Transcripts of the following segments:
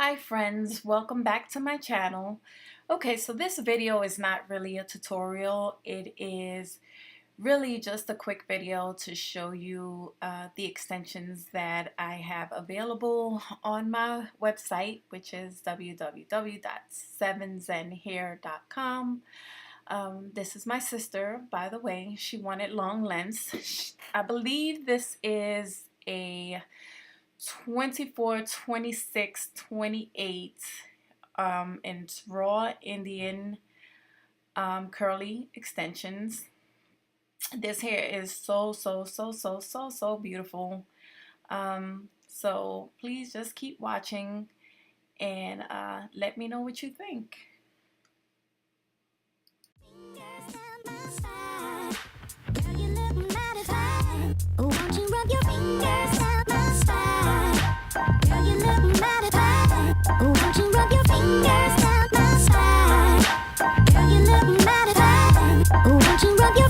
Hi friends, welcome back to my channel. Okay, so this video is not really a tutorial. It is really just a quick video to show you the extensions that I have available on my website, which is www.7zenhair.com. This is my sister, by the way. She wanted long lengths. I believe this is a 24, 26, 28, and it's raw Indian curly extensions. This hair is so beautiful. So please just keep watching and let me know what you think. Won't you rub your fingers down my spine? Girl, you look mighty fine. Won't you rub your fingers down my spine? Girl, you look mighty fine. Won't you rub your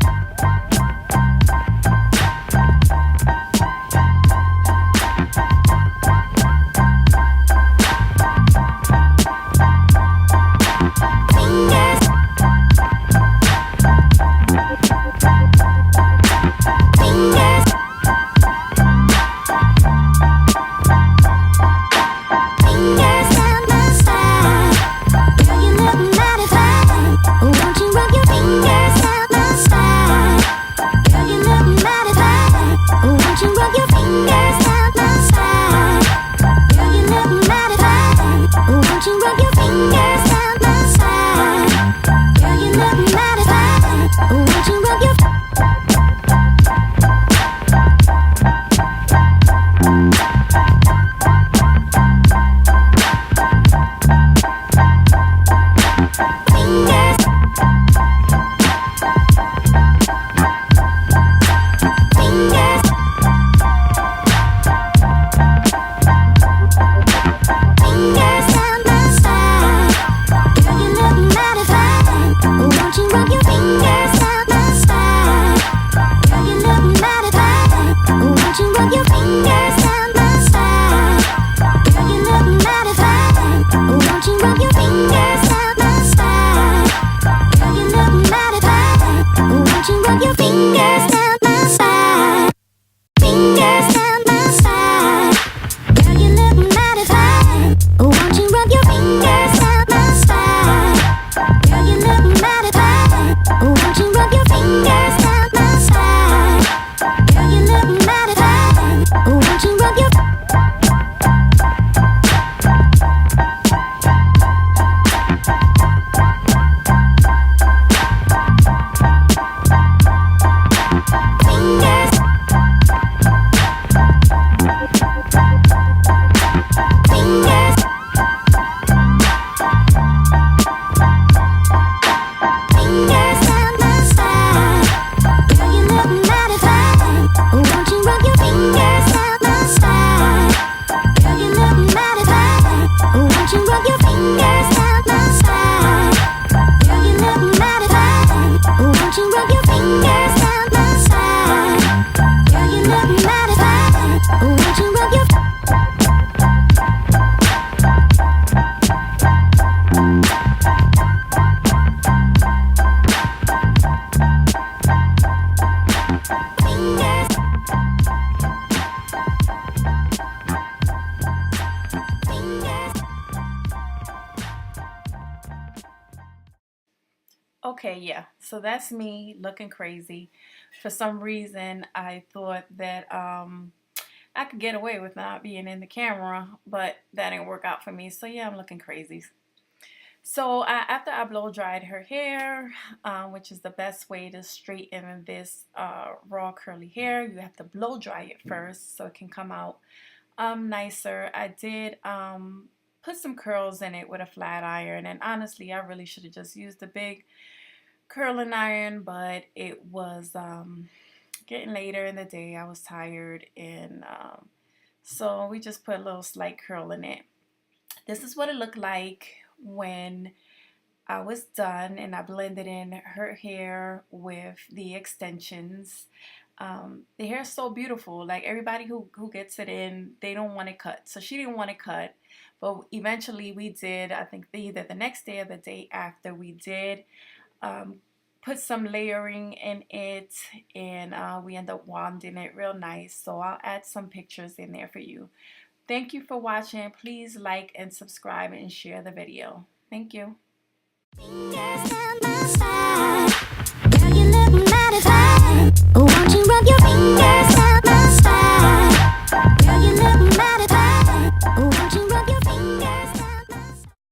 Okay, yeah, so that's me looking crazy. For some reason, I thought that I could get away with not being in the camera, but that didn't work out for me. So yeah, I'm looking crazy. So after I blow dried her hair, which is the best way to straighten this raw curly hair, you have to blow dry it first so it can come out nicer. I did put some curls in it with a flat iron, and honestly, I really should have just used the big curling iron, but it was getting later in the day. I was tired, and so we just put a little slight curl in it. This is what it looked like when I was done and I blended in her hair with the extensions. The hair is so beautiful. Like everybody who gets it in, they don't want it cut. So she didn't want it cut, But eventually we did, I think either the next day or the day after, we did put some layering in it, and we end up wanding it real nice. So I'll add some pictures in there for you. Thank you for watching. Please like and subscribe and share the video. Thank you. Fingers down my spine.